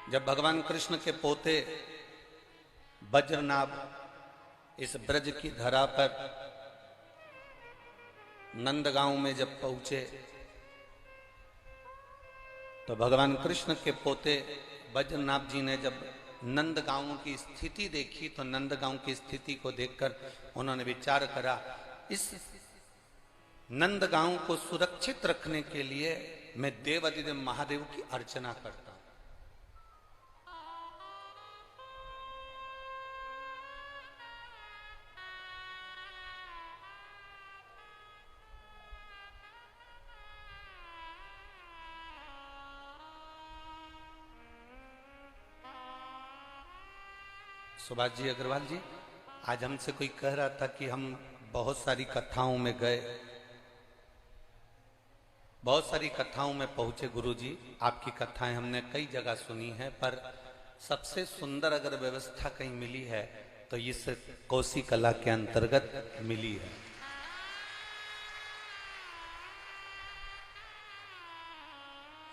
जब भगवान कृष्ण के पोते वज्रनाभ इस ब्रज की धरा पर नंदगांव में जब पहुंचे तो भगवान कृष्ण के पोते वज्रनाभ जी ने जब नंदगांव की स्थिति देखी तो नंदगांव की स्थिति को देखकर उन्होंने विचार करा, इस नंदगांव को सुरक्षित रखने के लिए मैं देवाधिदेव महादेव की अर्चना करता हूं। सुभाष जी अग्रवाल जी, आज हमसे कोई कह रहा था कि हम बहुत सारी कथाओं में गए, बहुत सारी कथाओं में पहुंचे। गुरुजी, आपकी कथाएं हमने कई जगह सुनी है, पर सबसे सुंदर अगर व्यवस्था कहीं मिली है तो इस कोसी कला के अंतर्गत मिली है।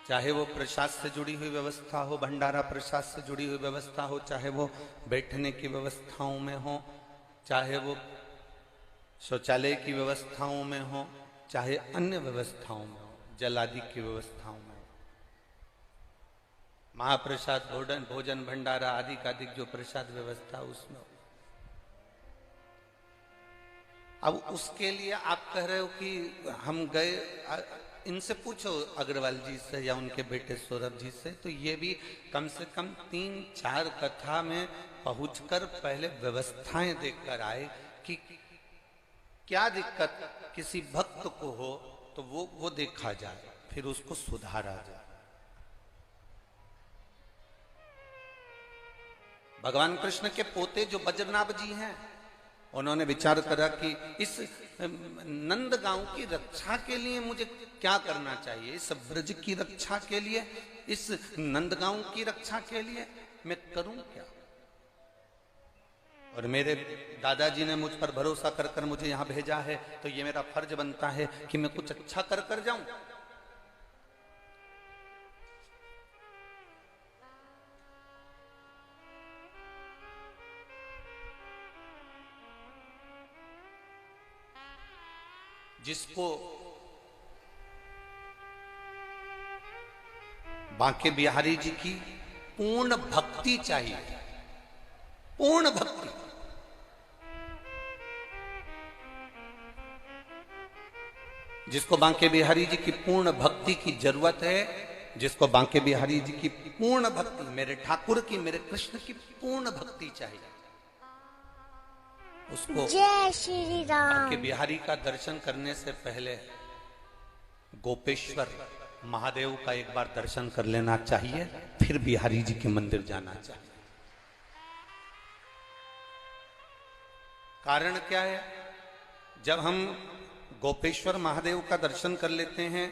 चाहे वो प्रसाद से जुड़ी हुई व्यवस्था हो, भंडारा प्रसाद से जुड़ी हुई व्यवस्था हो, चाहे वो बैठने की व्यवस्थाओं में हो, चाहे वो शौचालय की व्यवस्थाओं में हो, चाहे अन्य व्यवस्थाओं में हो, जल आदि की व्यवस्थाओं में हो, महाप्रसाद भोजन भंडारा आदि का अधिक जो प्रसाद व्यवस्था उसमें हो। अब उसके लिए आप कह रहे हो कि हम गए, इनसे पूछो अग्रवाल जी से या उनके बेटे सौरभ जी से, तो ये भी कम से कम 3-4 कथा में पहुंचकर पहले व्यवस्थाएं देखकर आए कि क्या दिक्कत किसी भक्त को हो तो वो देखा जाए, फिर उसको सुधारा जाए। भगवान कृष्ण के पोते जो वज्रनाभ जी हैं, उन्होंने विचार करा कि इस नंदगांव की रक्षा के लिए मुझे क्या करना चाहिए, इस ब्रज की रक्षा के लिए, इस नंदगांव की रक्षा के लिए मैं करूं क्या। और मेरे दादाजी ने मुझ पर भरोसा कर कर मुझे यहां भेजा है, तो ये मेरा फर्ज बनता है कि मैं कुछ अच्छा कर कर जाऊं। जिसको बांके बिहारी जी की पूर्ण भक्ति चाहिए, पूर्ण भक्ति, जिसको बांके बिहारी जी की पूर्ण भक्ति की जरूरत है, जिसको बांके बिहारी जी की पूर्ण भक्ति, मेरे ठाकुर की, मेरे कृष्ण की पूर्ण भक्ति चाहिए, उसको जय श्री राम। बांके बिहारी का दर्शन करने से पहले गोपेश्वर महादेव का एक बार दर्शन कर लेना चाहिए, फिर बिहारी जी के मंदिर जाना चाहिए। कारण क्या है? जब हम गोपेश्वर महादेव का दर्शन कर लेते हैं,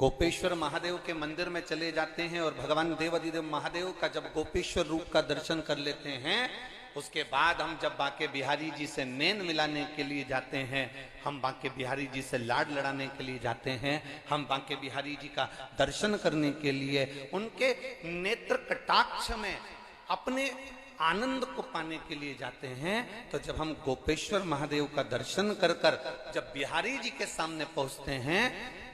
गोपेश्वर महादेव के मंदिर में चले जाते हैं और भगवान देवाधिदेव महादेव का जब गोपेश्वर रूप का दर्शन कर लेते हैं, उसके बाद हम जब बांके बिहारी जी से नैन मिलाने के लिए जाते हैं, हम बांके बिहारी जी से लाड लड़ाने के लिए जाते हैं, हम बांके बिहारी जी का दर्शन करने के लिए उनके नेत्र कटाक्ष में अपने आनंद को पाने के लिए जाते हैं, तो जब हम गोपेश्वर महादेव का दर्शन कर कर जब बिहारी जी के सामने पहुंचते हैं,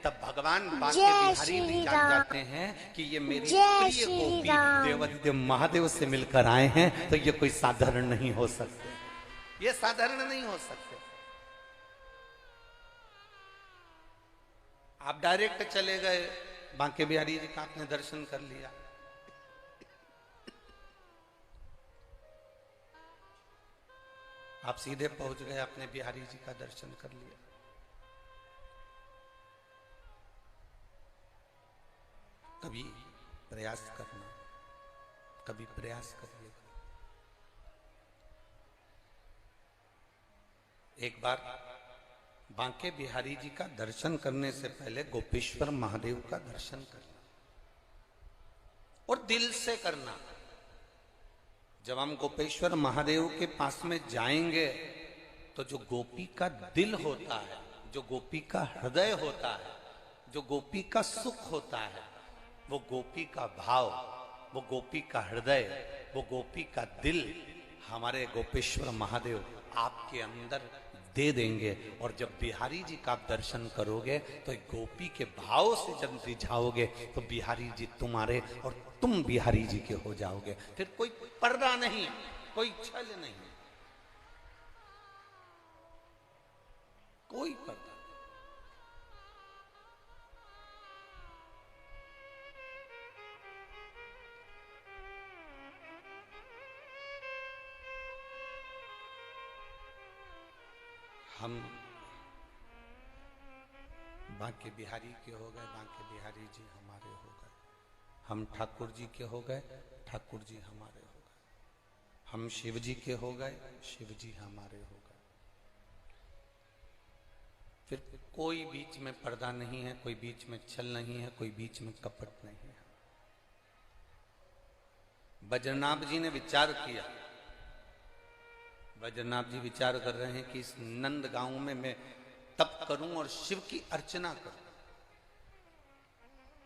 तब भगवान बांके बिहारी भी जान जाते हैं कि ये मेरी प्रिय गोपी देवाधिदेव महादेव से मिलकर आए हैं, तो ये कोई साधारण नहीं हो सकते, ये साधारण नहीं हो सकते। आप डायरेक्ट चले गए, बांके बिहारी जी का आपने दर्शन कर लिया, आप सीधे पहुंच गए, अपने बिहारी जी का दर्शन कर लिया। कभी प्रयास करना, कभी प्रयास करिएगा। एक बार बांके बिहारी जी का दर्शन करने से पहले गोपेश्वर महादेव का दर्शन करना, और दिल से करना। जब हम गोपेश्वर महादेव के पास में जाएंगे, तो जो गोपी का दिल होता है, जो गोपी का हृदय होता है, जो गोपी का सुख होता है, वो गोपी का भाव, वो गोपी का हृदय, वो गोपी का दिल हमारे गोपेश्वर महादेव आपके अंदर दे देंगे। और जब बिहारी जी का आप दर्शन करोगे तो एक गोपी के भाव से जब रिझाओगे तो बिहारी जी तुम्हारे और तुम बिहारी जी के हो जाओगे। फिर कोई पर्दा नहीं, कोई छल नहीं, कोई पर्दा। हम बांके बिहारी के हो गए, बांके बिहारी जी हमारे हो गए। हम ठाकुर जी के हो गए, ठाकुर जी हमारे हो गए। हम शिव जी के हो गए, शिव जी हमारे हो गए। फिर कोई बीच में पर्दा नहीं है, कोई बीच में छल नहीं है, कोई बीच में कपट नहीं है। बद्रीनाथ जी ने विचार किया, बद्रीनाथ जी विचार कर रहे हैं कि इस नंद गांव में मैं तप करूं और शिव की अर्चना करूं।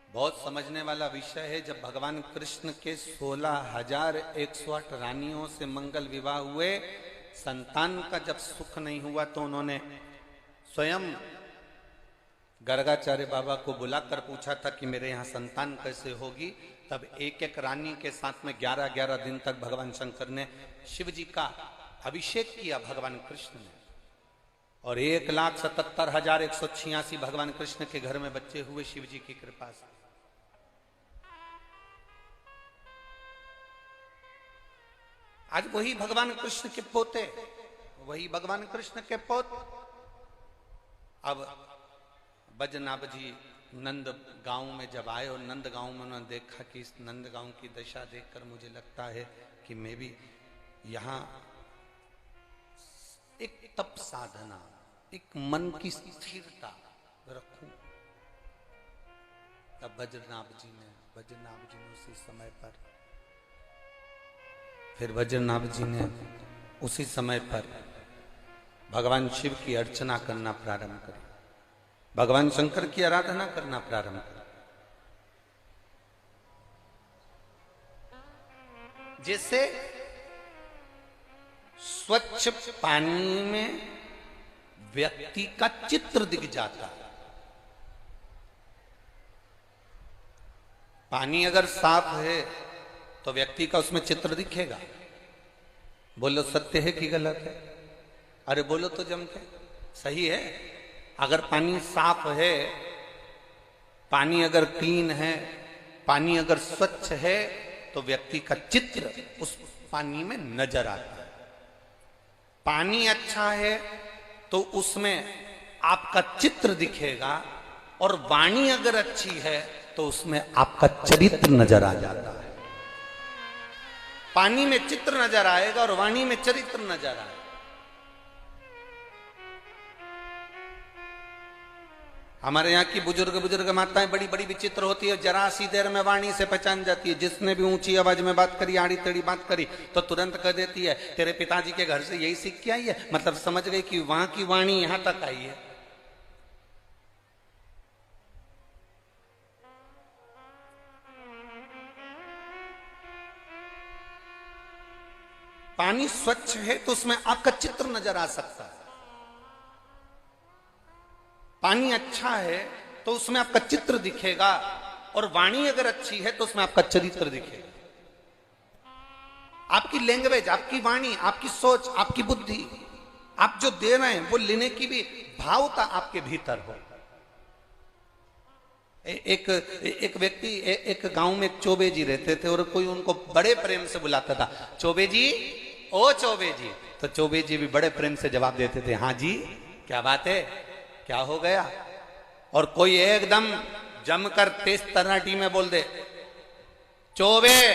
बहुत समझने वाला विषय है। जब भगवान कृष्ण के 16,108 रानियों से मंगल विवाह हुए, संतान का जब सुख नहीं हुआ तो उन्होंने स्वयं गर्गाचार्य बाबा को बुलाकर पूछा था कि मेरे यहाँ संतान कैसे होगी। तब एक एक रानी के साथ में 11-11 दिन तक भगवान शंकर ने शिव जी का अभिषेक किया भगवान कृष्ण ने, और 1,77,186 भगवान कृष्ण के घर में बच्चे हुए शिव जी की कृपा से। आज वही भगवान कृष्ण के पोते, वही भगवान कृष्ण के पोत। अब बद्रीनाथ जी नंद गांव में जब आए और नंद गांव में उन्होंने देखा कि इस नंद गांव की दशा देखकर मुझे लगता है कि मैं भी यहाँ एक तप साधना, एक मन की स्थिरता रखूं। तब बद्रीनाथ जी ने उसी समय पर, फिर बद्रीनाथ जी ने उसी समय पर भगवान शिव की अर्चना करना प्रारंभ करी, भगवान शंकर की आराधना करना प्रारंभ करी। जैसे स्वच्छ पानी में व्यक्ति का चित्र दिख जाता है। पानी अगर साफ है तो व्यक्ति का उसमें चित्र दिखेगा। बोलो सत्य है कि गलत है? अरे बोलो तो जम के, सही है। अगर पानी साफ है, पानी अगर क्लीन है, पानी अगर स्वच्छ है तो व्यक्ति का चित्र उस पानी में नजर आता है। पानी अच्छा है तो उसमें आपका चित्र दिखेगा, और वाणी अगर अच्छी है तो उसमें आपका चरित्र नजर आ जाता है। पानी में चित्र नजर आएगा और वाणी में चरित्र नजर आएगा। हमारे यहाँ की बुजुर्ग माताएं बड़ी बड़ी विचित्र होती है, जरा सी देर में वाणी से पहचान जाती है। जिसने भी ऊंची आवाज में बात करी, आड़ी टेढ़ी बात करी, तो तुरंत कह देती है तेरे पिताजी के घर से यही सीख के आई है। मतलब समझ गई कि वहां की वाणी यहां तक आई है। पानी स्वच्छ है तो उसमें आपका चित्र नजर आ सकता है। पानी अच्छा है तो उसमें आपका चित्र दिखेगा, और वाणी अगर अच्छी है तो उसमें आपका चरित्र दिखेगा। आपकी लैंग्वेज, आपकी वाणी, आपकी सोच, आपकी बुद्धि, आप जो दे रहे हैं वो लेने की भी भावता आपके भीतर हो। एक व्यक्ति, एक गांव में एक चौबे जी रहते थे, और कोई उनको बड़े प्रेम से बुलाता था, चौबे जी, ओ चौबे जी। तो चौबे जी भी बड़े प्रेम से जवाब देते थे, हाँ जी, क्या बात है, क्या हो गया। और कोई एकदम जमकर तेज तराटी में बोल दे, चौबे,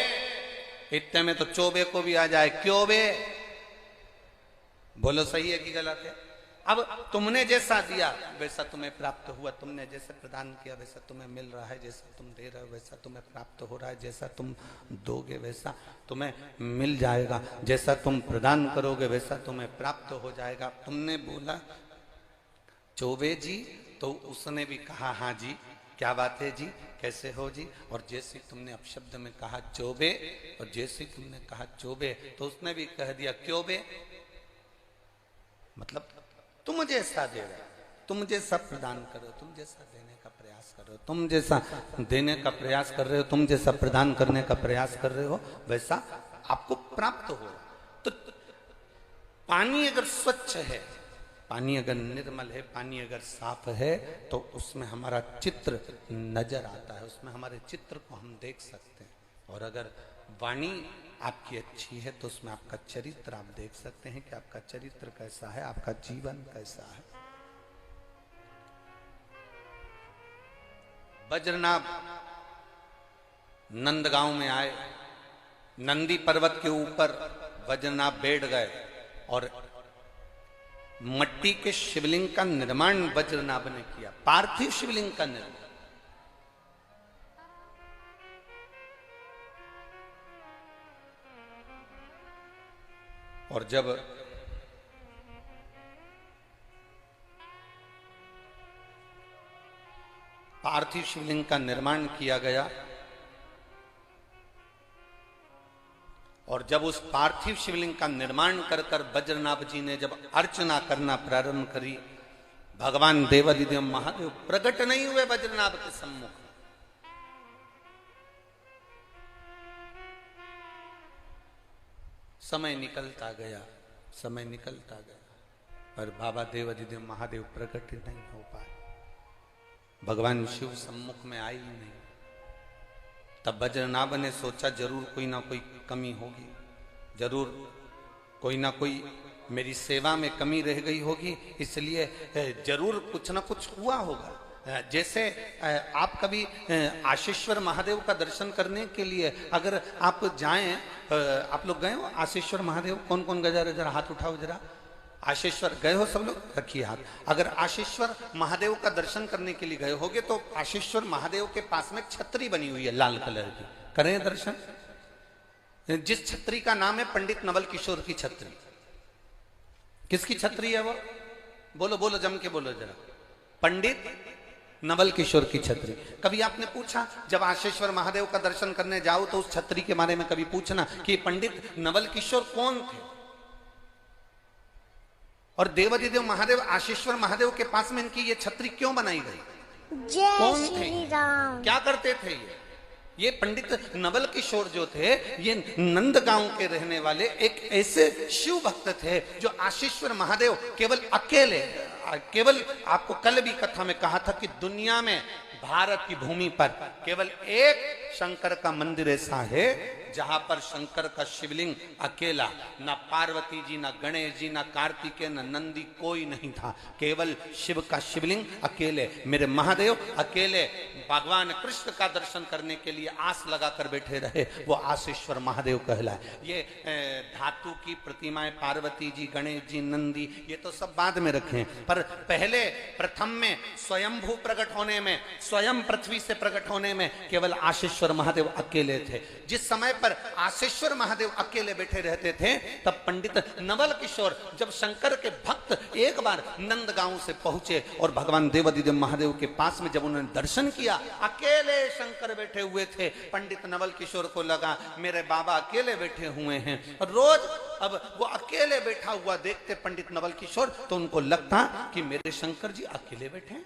इतने में तो चौबे को भी आ जाए, क्यों बे। बोलो सही है कि गलत है? अब तुमने जैसा दिया वैसा तुम्हें प्राप्त हुआ, तुमने जैसे प्रदान किया वैसा तुम्हें मिल रहा है, जैसा तुम दे रहे हो वैसा तुम्हें प्राप्त हो रहा है, जैसा तुम दोगे वैसा तुम्हें मिल जाएगा, जैसा तुम प्रदान करोगे वैसा तुम्हें प्राप्त हो जाएगा। तुमने बोला चौबे जी, तो उसने भी कहा हाँ जी, क्या बात है जी, कैसे हो जी? और जैसे तुमने अपशब्द में कहा चोबे, और जैसे तुमने कहा चोबे, तो उसने भी कह दिया क्यों बे, मतलब तुम जैसा दे रहे, तुम जैसा प्रदान करो, तुम जैसा देने का प्रयास करो, तुम जैसा देने का प्रयास कर रहे हो, तुम जैसा प्रदान करने का प्रयास कर रहे हो, वैसा आपको प्राप्त हो। तो पानी अगर स्वच्छ है, पानी अगर निर्मल है, पानी अगर साफ है, तो उसमें हमारा चित्र नजर आता है, उसमें हमारे चित्र को हम देख सकते हैं। और अगर वाणी आपकी अच्छी है तो उसमें आपका चरित्र आप देख सकते हैं कि आपका चरित्र कैसा है, आपका जीवन कैसा है। बज्रनाभ नंदगांव में आए, नंदी पर्वत के ऊपर बज्रनाभ बैठ गए और मट्टी के शिवलिंग का निर्माण बज्रनाभ ने किया, पार्थिव शिवलिंग का निर्माण। और जब पार्थिव शिवलिंग का निर्माण किया गया और जब उस पार्थिव शिवलिंग का निर्माण कर कर बज्रनाभ जी ने जब अर्चना करना प्रारंभ करी, भगवान देवादिदेव महादेव प्रकट नहीं हुए बज्रनाभ के सम्मुख। समय निकलता गया, समय निकलता गया, पर बाबा देवादिदेव महादेव प्रकट नहीं हो पाए, भगवान शिव सम्मुख में आई नहीं। तब बज्रनाभ ने सोचा जरूर कोई ना कोई कमी होगी, जरूर कोई ना कोई मेरी सेवा में कमी रह गई होगी, इसलिए जरूर कुछ ना कुछ हुआ होगा। जैसे आप कभी आशीश्वर महादेव का दर्शन करने के लिए अगर आप जाएं, आप लोग गए हो आशीश्वर महादेव? कौन कौन गए? जरा हाथ उठाओ जरा। आशीश्वर गए हो सब लोग? रखिए हाथ। अगर आशीश्वर महादेव का दर्शन करने के लिए गए होगे तो आशीश्वर महादेव के पास में छतरी बनी हुई है लाल कलर की, करें दर्शन। जिस छतरी का नाम है पंडित नवल किशोर की छतरी। किसकी छतरी है वो? बोलो बोलो, जम के बोलो जरा। पंडित नवल किशोर की छतरी। कभी आपने पूछा जब आशीश्वर महादेव का दर्शन करने जाओ तो उस छतरी के बारे में कभी पूछना कि पंडित नवल किशोर कौन थे और देवादिदेव महादेव आशीश्वर महादेव के पास में इनकी ये छतरी क्यों बनाई गई? कौन थे? क्या करते थे ये पंडित नवल किशोर जो थे ये नंदगांव के रहने वाले एक ऐसे शिव भक्त थे जो आशीश्वर महादेव केवल अकेले, केवल आपको कल भी कथा में कहा था कि दुनिया में भारत की भूमि पर केवल एक शंकर का मंदिर ऐसा है जहां पर शंकर का शिवलिंग अकेला, ना पार्वती जी, ना गणेश जी, ना कार्तिकेय, ना नंदी, कोई नहीं था। केवल शिव का शिवलिंग अकेले, मेरे महादेव अकेले भगवान कृष्ण का दर्शन करने के लिए आस लगाकर बैठे रहे, वो आशीश्वर महादेव कहलाए। ये धातु की प्रतिमाएं पार्वती जी, गणेश जी, नंदी, ये तो सब बाद में रखे, पर पहले प्रथम में स्वयंभू प्रकट होने में, स्वयं पृथ्वी से प्रकट होने में केवल आशीश्वर महादेव अकेले थे। जिस समय पर आशीश्वर महादेव अकेले बैठे रहते थे तब पंडित नवल किशोर जब शंकर के भक्त एक बार नंदगांव से पहुंचे और भगवान देवादिदेव महादेव के पास में जब उन्होंने दर्शन किया, अकेले शंकर बैठे हुए थे। पंडित नवल किशोर को लगा मेरे बाबा अकेले बैठे हुए हैं, और रोज अब वो अकेले बैठा हुआ देखते पंडित नवल किशोर तो उनको लगता कि मेरे शंकर जी अकेले बैठे,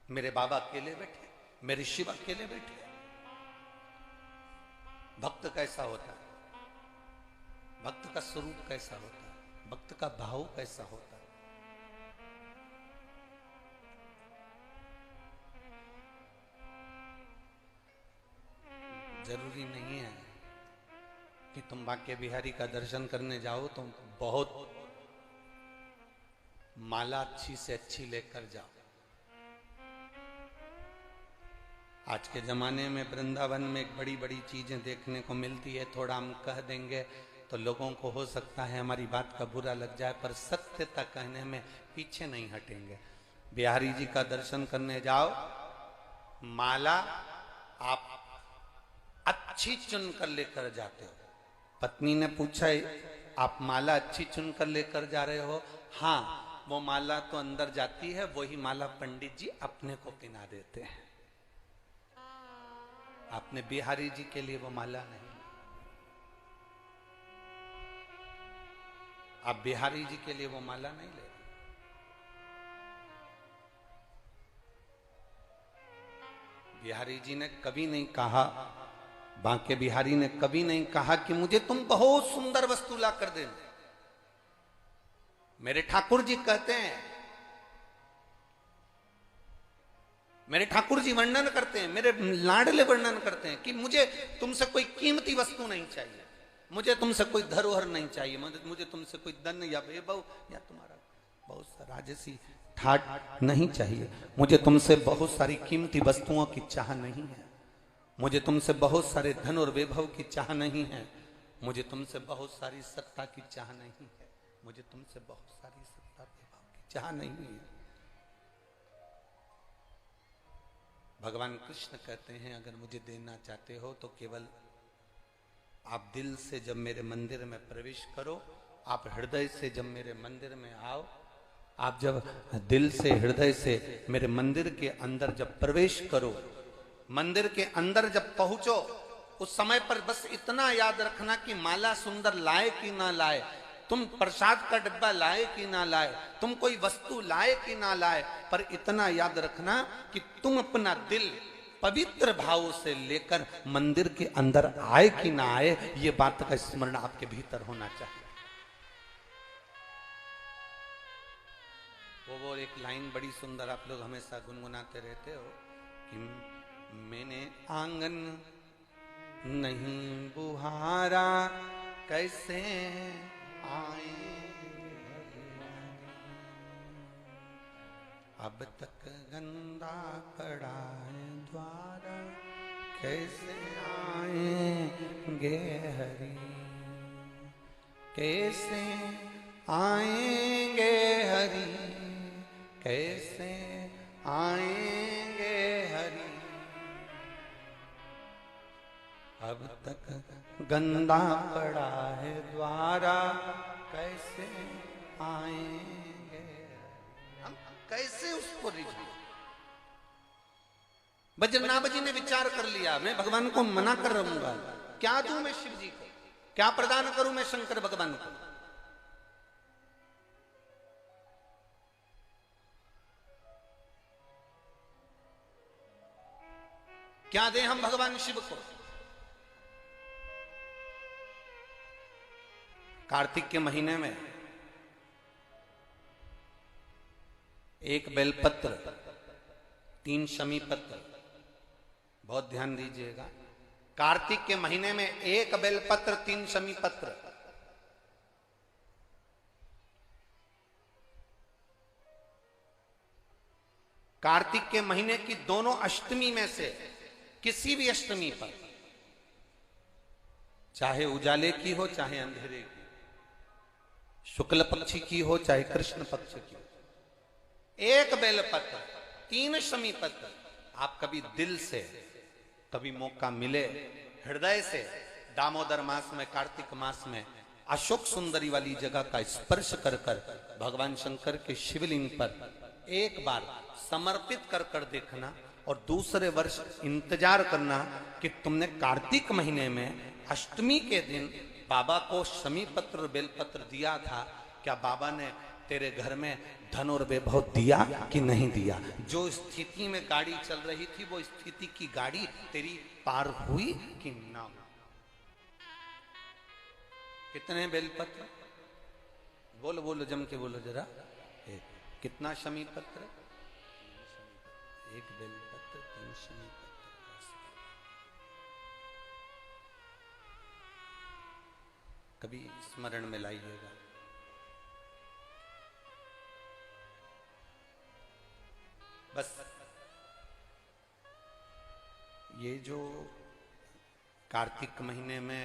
मेरे बाबा अकेले बैठे, मेरे शिव अकेले बैठे। भक्त कैसा होता है? भक्त का स्वरूप कैसा होता है? भक्त का भाव कैसा होता है? जरूरी नहीं है कि तुम बांके बिहारी का दर्शन करने जाओ तो बहुत माला अच्छी से अच्छी लेकर जाओ। आज के जमाने में वृंदावन में एक बड़ी बड़ी चीजें देखने को मिलती है, थोड़ा हम कह देंगे तो लोगों को हो सकता है हमारी बात का बुरा लग जाए, पर सत्यता कहने में पीछे नहीं हटेंगे। बिहारी जी का दर्शन करने जाओ, माला आप अच्छी चुन कर लेकर जाते हो। पत्नी ने पूछा आप माला अच्छी चुन कर लेकर जा रहे हो? हाँ, वो माला तो अंदर जाती है, वही माला पंडित जी अपने को पहना देते हैं। आपने बिहारी जी के लिए वो माला नहीं, आप बिहारी जी के लिए वो माला नहीं ले। बिहारी जी ने कभी नहीं कहा, बांके बिहारी ने कभी नहीं कहा कि मुझे तुम बहुत सुंदर वस्तु ला कर देना। मेरे ठाकुर जी कहते हैं, मेरे ठाकुर जी वर्णन करते हैं, मेरे लाडले वर्णन करते हैं कि मुझे तुमसे कोई कीमती वस्तु नहीं चाहिए, मुझे तुमसे कोई धरोहर नहीं चाहिए, मुझे तुमसे कोई धन या वैभव या तुम्हारा बहुत सा राजसी ठाट नहीं चाहिए। मुझे तुमसे बहुत सारी कीमती वस्तुओं की चाह नहीं है, मुझे तुमसे बहुत सारे धन और वैभव की चाह नहीं है, मुझे तुमसे बहुत सारी सत्ता की चाह नहीं है, मुझे तुमसे बहुत सारी सत्ता वैभव की चाह नहीं है। भगवान कृष्ण कहते हैं अगर मुझे देना चाहते हो तो केवल आप दिल से जब मेरे मंदिर में प्रवेश करो, आप हृदय से जब मेरे मंदिर में आओ, आप जब दिल से हृदय से मेरे मंदिर के अंदर जब प्रवेश करो, मंदिर के अंदर जब पहुंचो, उस समय पर बस इतना याद रखना कि माला सुंदर लाए कि ना लाए, तुम प्रसाद का डिब्बा लाए कि ना लाए, तुम कोई वस्तु लाए कि ना लाए, पर इतना याद रखना कि तुम अपना दिल पवित्र भाव से लेकर मंदिर के अंदर आए कि ना आए, ये बात का स्मरण आपके भीतर होना चाहिए। वो एक लाइन बड़ी सुंदर आप लोग हमेशा गुनगुनाते रहते हो कि मैंने आंगन नहीं बुहारा कैसे आए, अब तक गंदा पड़ा है द्वारा कैसे आएंगे हरि, कैसे आएंगे हरि, कैसे आएंगे हरि, अब तक गंदा पड़ा है द्वारा कैसे आएंगे, हम कैसे उसको रिझे। बजरनाभ जी ने विचार कर लिया, मैं भगवान को मना कर रहूंगा, क्या दूं मैं शिव जी को, क्या प्रदान करूं मैं शंकर भगवान को। क्या दें हम भगवान शिव को। कार्तिक के महीने में एक बेलपत्र, 3 शमी पत्र, बहुत ध्यान दीजिएगा, कार्तिक के महीने में एक बेलपत्र 3 शमी पत्र, कार्तिक के महीने की दोनों अष्टमी में से किसी भी अष्टमी पर, चाहे उजाले की हो चाहे अंधेरे की, शुक्ल पक्षी की हो चाहे कृष्ण पक्ष की, एक बेलपत्र 3 शमी पत्र, आप कभी दिल से, कभी मौका मिले हृदय से, दामोदर मास में, कार्तिक मास में अशोक सुंदरी वाली जगह का स्पर्श कर कर भगवान शंकर के शिवलिंग पर एक बार समर्पित कर कर देखना, और दूसरे वर्ष इंतजार करना कि तुमने कार्तिक महीने में अष्टमी के दिन बाबा को शमी पत्र और बेलपत्र दिया था, क्या बाबा ने तेरे घर में धन और वैभव दिया कि नहीं दिया। जो स्थिति में गाड़ी चल रही थी वो स्थिति की गाड़ी तेरी पार हुई कि ना हुई। कितने बेलपत्र, बोलो बोलो जम के बोलो जरा, कितना शमी पत्र, एक बेलपत्र 3 शमी पत्र, कभी स्मरण में लाइएगा। बस ये जो कार्तिक महीने में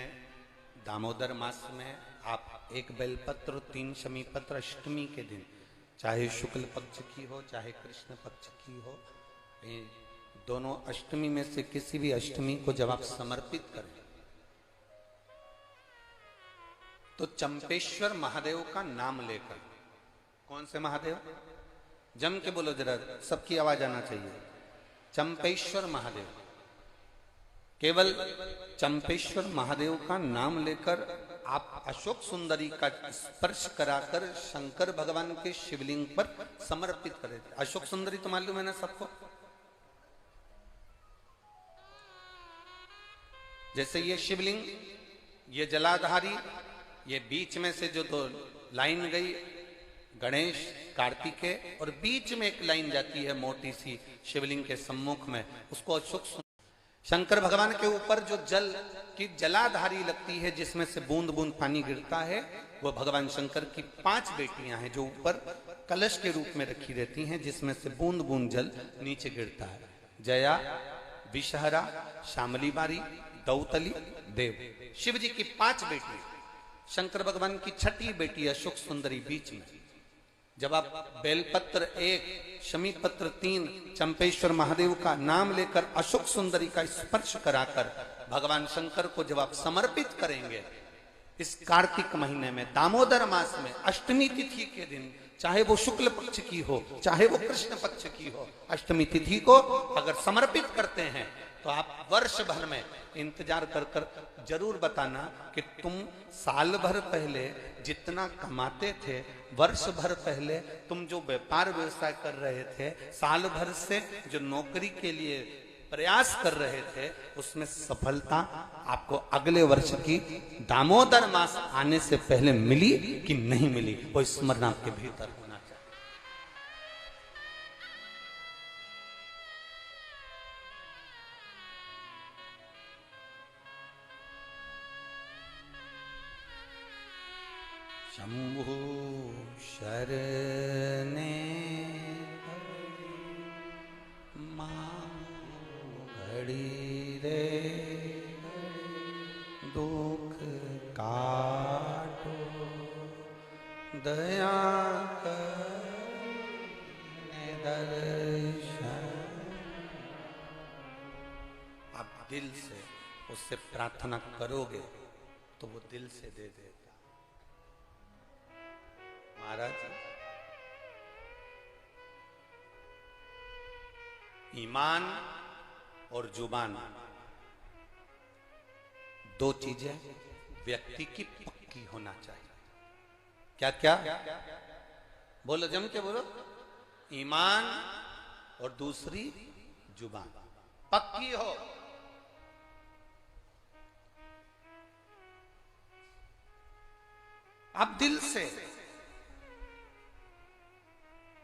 दामोदर मास में आप एक बेलपत्र 3 शमी पत्र अष्टमी के दिन, चाहे शुक्ल पक्ष की हो चाहे कृष्ण पक्ष की हो, दोनों अष्टमी में से किसी भी अष्टमी को जब आप समर्पित करें तो चंपेश्वर महादेव का नाम लेकर, कौन से महादेव, जम के बोलो जरा, सबकी आवाज आना चाहिए, चंपेश्वर महादेव। केवल चंपेश्वर महादेव का नाम लेकर आप अशोक सुंदरी का स्पर्श कराकर शंकर भगवान के शिवलिंग पर समर्पित करें। अशोक सुंदरी तो मालूम है ना सबको। जैसे ये शिवलिंग, ये जलाधारी, ये बीच में से जो दो लाइन गई गणेश कार्तिकेय, और बीच में एक लाइन जाती है मोटी सी शिवलिंग के सम्मुख में, उसको अशोक। शंकर भगवान के ऊपर जो जल की जलाधारी लगती है जिसमें से बूंद बूंद पानी गिरता है, वो भगवान शंकर की 5 बेटियां हैं जो ऊपर कलश के रूप में रखी रहती हैं जिसमें से बूंद बूंद जल नीचे गिरता है। जया, विषहरा, शामली बारी, दौतली, देव। शिव जी की 5 बेटी, शंकर भगवान की 6ठी बेटी अशोक सुंदरी बीच में। जब आप बेलपत्र 1, शमी पत्र 3, चंपेश्वर महादेव का नाम लेकर अशोक सुंदरी का स्पर्श कराकर भगवान शंकर को जब आप समर्पित करेंगे इस कार्तिक महीने में, दामोदर मास में, अष्टमी तिथि के दिन, चाहे वो शुक्ल पक्ष की हो चाहे वो कृष्ण पक्ष की हो, अष्टमी तिथि को अगर समर्पित करते हैं तो आप वर्ष भर में इंतजार कर कर जरूर बताना कि तुम साल भर पहले जितना कमाते थे, वर्ष भर पहले तुम जो व्यापार व्यवसाय कर रहे थे, साल भर से जो नौकरी के लिए प्रयास कर रहे थे, उसमें सफलता आपको अगले वर्ष की दामोदर मास आने से पहले मिली कि नहीं मिली, वो स्मरण आपके भीतर होना चाहिए। शंभु शरणे घड़ी रे दुख काटो दया करने दर्शन। आप दिल से उससे प्रार्थना करोगे तो वो दिल से दे देगा। महाराज, ईमान और जुबान 2 चीजें व्यक्ति की पक्की होना चाहिए। क्या क्या बोलो, जम के बोलो। ईमान और दूसरी जुबान पक्की हो। आप दिल से,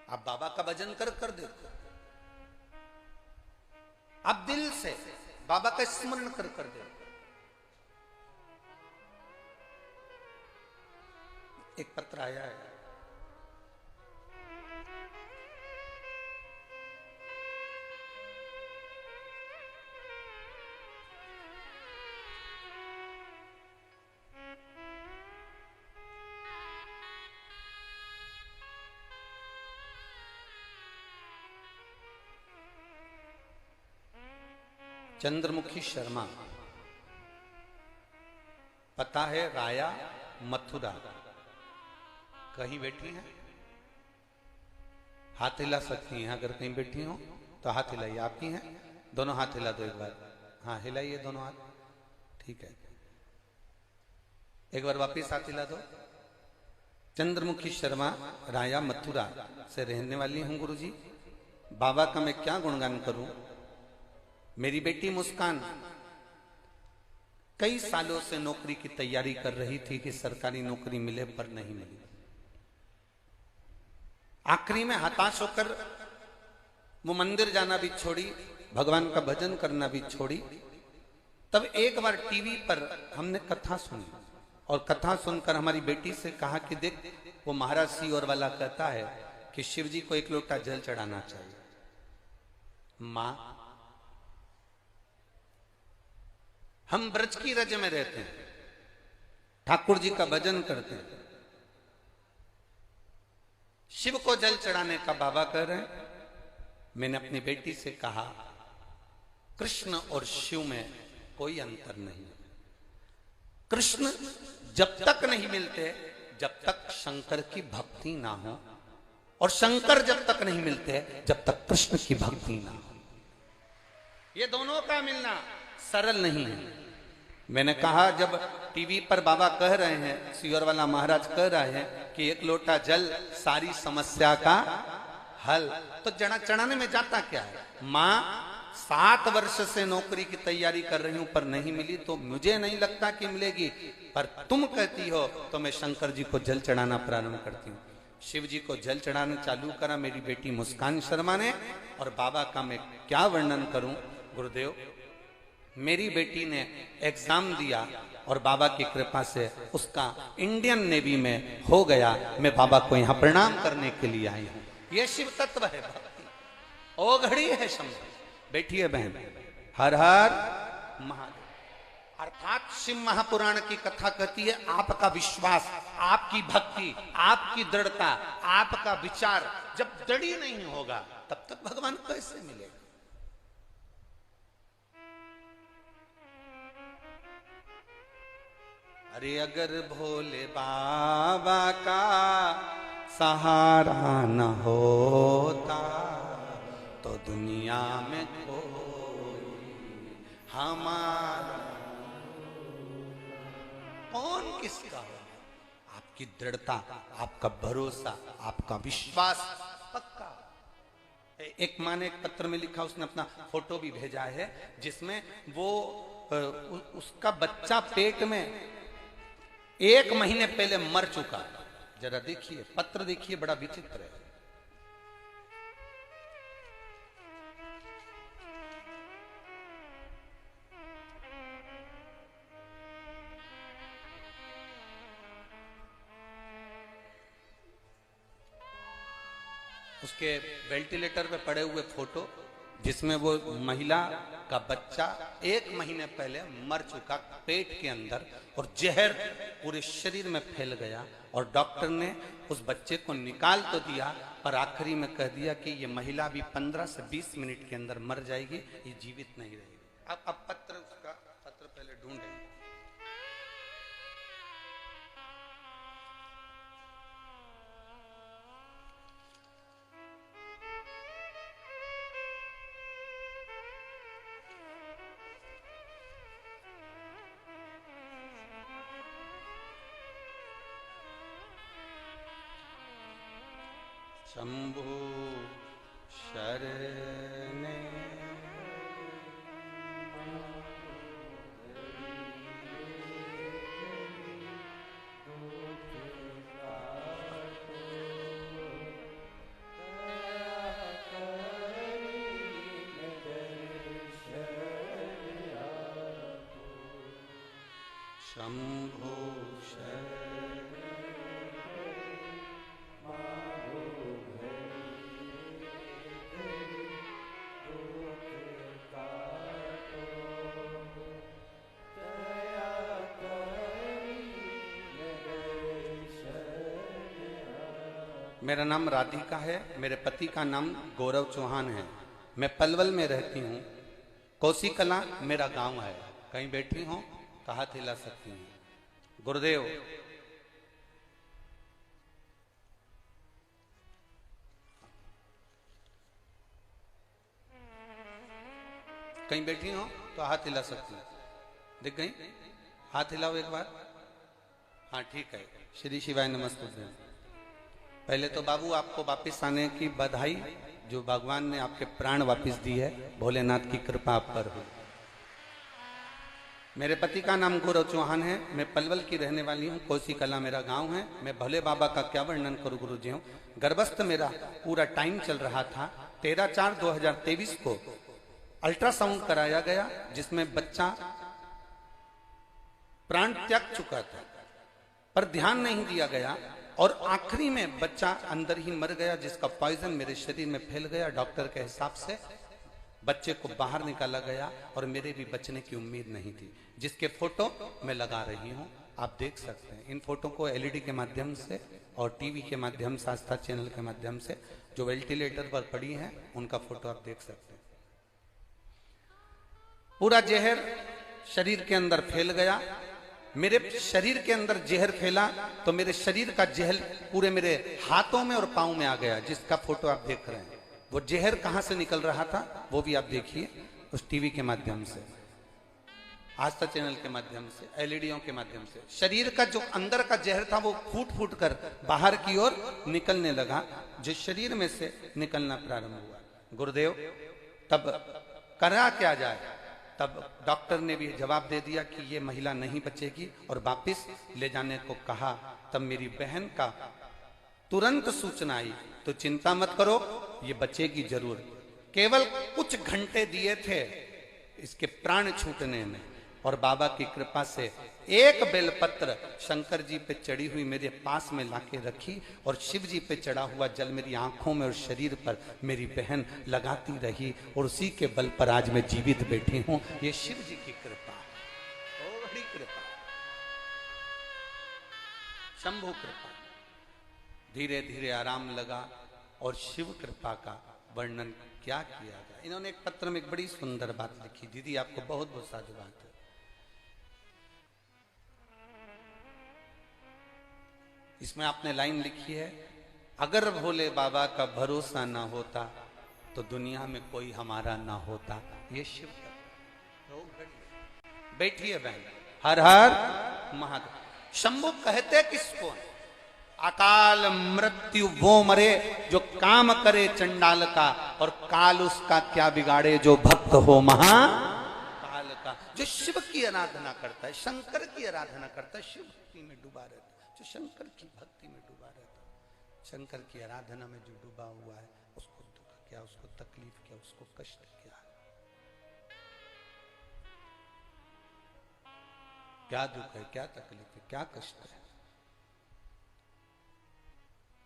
आप बाबा का भजन कर देखो, आप दिल से बाबा का स्मरण कर दे। एक पत्र आया है, चंद्रमुखी शर्मा, पता है राया मथुरा। कहीं बैठी हैं? हाथ हिला सकती हैं अगर कहीं बैठी हो तो हाथ हिलाइए। आपकी हैं? दोनों हाथ हिला दो एक बार। हाँ, हिलाइए दोनों हाथ। ठीक है, एक बार वापिस हाथ हिला दो। चंद्रमुखी शर्मा, राया मथुरा से रहने वाली हूं गुरुजी। बाबा का मैं क्या गुणगान करूं। मेरी बेटी मुस्कान कई सालों से नौकरी की तैयारी कर रही थी कि सरकारी नौकरी मिले, पर नहीं मिली। आखिरी में हताश होकर वो मंदिर जाना भी छोड़ी, भगवान का भजन करना भी छोड़ी। तब एक बार टीवी पर हमने कथा सुनी और कथा सुनकर हमारी बेटी से कहा कि देख, वो महाराज सियोर वाला कहता है कि शिव जी को 1 लोटा जल चढ़ाना चाहिए। मां, हम ब्रज की रज में रहते हैं, ठाकुर जी का भजन करते हैं, शिव को जल चढ़ाने का बाबा कह रहे हैं। मैंने अपनी बेटी से कहा, कृष्ण और शिव में कोई अंतर नहीं। कृष्ण जब तक नहीं मिलते जब तक शंकर की भक्ति ना हो, और शंकर जब तक नहीं मिलते जब तक कृष्ण की भक्ति ना हो। ये दोनों का मिलना सरल नहीं है। मैंने कहा जब टीवी पर बाबा कह रहे हैं, सियोर वाला महाराज कह रहे हैं कि एक लोटा जल सारी समस्या का हल, तो जड़ा चढ़ाने में जाता क्या है। माँ 7 वर्ष से नौकरी की तैयारी कर रही हूं पर नहीं मिली, तो मुझे नहीं लगता कि मिलेगी, पर तुम कहती हो तो मैं शंकर जी को जल चढ़ाना प्रारंभ करती हूँ। शिव जी को जल चढ़ाना चालू करा मेरी बेटी मुस्कान शर्मा ने। और बाबा का मैं क्या वर्णन करूं गुरुदेव। मेरी बेटी ने एग्जाम दिया और बाबा की कृपा से उसका इंडियन नेवी में हो गया। मैं बाबा को यहाँ प्रणाम करने के लिए आई हूँ। ये शिव तत्व है भक्ति, ओ घड़ी है शंभु। बैठिए बहन। हर हर महादेव। अर्थात शिव महापुराण की कथा कहती है आपका विश्वास, आपकी भक्ति, आपकी दृढ़ता, आपका विचार जब दृढ़ नहीं होगा तब तक भगवान कैसे मिलेगा। अरे अगर भोले बाबा का सहारा न होता तो दुनिया में कोई हमारा कौन किसका होगा। आपकी दृढ़ता, आपका भरोसा, आपका विश्वास पक्का। एक माँ ने एक पत्र में लिखा, उसने अपना फोटो भी भेजा है जिसमें वो उसका बच्चा पेट में 1 महीने पहले मर चुका। जरा देखिए पत्र, देखिए बड़ा विचित्र है। उसके वेंटिलेटर पे पड़े हुए फोटो जिसमें वो महिला का बच्चा 1 महीने पहले मर चुका पेट के अंदर, और जहर पूरे शरीर में फैल गया। और डॉक्टर ने उस बच्चे को निकाल तो दिया पर आखिरी में कह दिया कि ये महिला भी 15 से 20 मिनट के अंदर मर जाएगी, ये जीवित नहीं रहेगी। अब पत्र, उसका पत्र पहले ढूंढेंगे। शंभु शरणे शंभु मेरा नाम राधिका है, मेरे पति का नाम गौरव चौहान है। मैं पलवल में रहती हूँ। कोसी कला मेरा गांव है। कहीं बैठी हूँ तो हाथ हिला सकती हूँ। गुरुदेव कहीं बैठी हो तो हाथ हिला सकती हूँ। दिख गई? हाथ हिलाओ एक बार। हाँ ठीक है। श्री शिवाय नमस्ते। पहले तो बाबू आपको वापिस आने की बधाई, जो भगवान ने आपके प्राण वापिस दी है, भोलेनाथ की कृपा आप पर हो। मेरे पति का नाम गौरव चौहान है। मैं पलवल की रहने वाली हूँ। कोसी कला मेरा गांव है। मैं भोले बाबा का क्या वर्णन करूँ गुरु जी। गर्भस्थ मेरा पूरा टाइम चल रहा था। 13/4/2023 को अल्ट्रासाउंड कराया गया जिसमें बच्चा प्राण त्याग चुका था, पर ध्यान नहीं दिया गया और आखिरी में बच्चा अंदर ही मर गया, जिसका पॉइजन मेरे शरीर में फैल गया। डॉक्टर के हिसाब से बच्चे को बाहर निकाला गया और मेरे भी बचने की उम्मीद नहीं थी, जिसके फोटो मैं लगा रही हूँ। आप देख सकते हैं इन फोटो को एलईडी के माध्यम से और टीवी के माध्यम से, आस्था चैनल के माध्यम से जो वेंटिलेटर पर पड़ी हैं उनका फोटो आप देख सकते हैं। पूरा जहर शरीर के अंदर फैल गया। मेरे शरीर के अंदर जहर फैला तो मेरे शरीर का जहर पूरे मेरे हाथों में और पांव में आ गया, जिसका फोटो आप देख रहे हैं। वो जहर कहां से निकल रहा था वो भी आप देखिए उस टीवी के माध्यम से। आस्था चैनल के माध्यम से, एलईडीओं के माध्यम से शरीर का जो अंदर का जहर था वो फूट फूट कर बाहर की ओर निकलने लगा, जो शरीर में से निकलना प्रारंभ हुआ। गुरुदेव तब करा क्या जाए? तब डॉक्टर ने भी जवाब दे दिया कि ये महिला नहीं बचेगी और वापिस ले जाने को कहा। तब मेरी बहन का तुरंत सूचना आई, तो चिंता मत करो, ये बचेगी जरूर। केवल कुछ घंटे दिए थे इसके प्राण छूटने में, और बाबा की कृपा से एक बेलपत्र शंकर जी पे चढ़ी हुई मेरे पास में लाके रखी, और शिव जी पे चढ़ा हुआ जल मेरी आंखों में और शरीर पर मेरी बहन लगाती रही, और उसी के बल पर आज मैं जीवित बैठी हूं। ये शिव जी की कृपा है, ओ बड़ी कृपा, शंभु कृपा। धीरे धीरे आराम लगा, और शिव कृपा का वर्णन क्या किया जाए। इन्होंने एक पत्र में एक बड़ी सुंदर बात लिखी। दीदी आपको बहुत बहुत साधुवाद है। इसमें आपने लाइन लिखी है, अगर भोले बाबा का भरोसा ना होता तो दुनिया में कोई हमारा ना होता। ये शिव बैठिए बहन, हर हर महादेव। शंभु कहते किसको है? अकाल मृत्यु वो मरे जो काम करे चंडाल का, और काल उसका क्या बिगाड़े जो भक्त हो महाकाल का। जो शिव की आराधना करता है, शंकर की आराधना करता है, शिव भक्ति में डूबा रहता है। जो शंकर की भक्ति में डूबा रहता है, शंकर की आराधना में जो डूबा हुआ है, उसको दुख क्या, उसको तकलीफ क्या, उसको कष्ट क्या है? क्या दुख है, क्या तकलीफ है, क्या कष्ट है?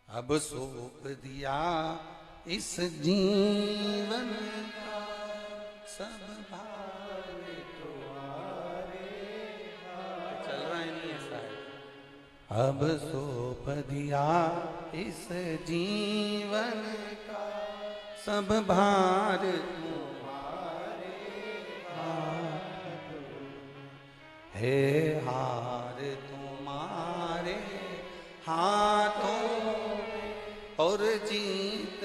अब सौंप दिया इस जीवन का सब भार तुम्हारे हाथ। चल रहा है नहीं ऐसा है। अब सौंप दिया इस जीवन का सब भार तुम्हारे हाथ, हे हार तुम्हारे हाथों और जीत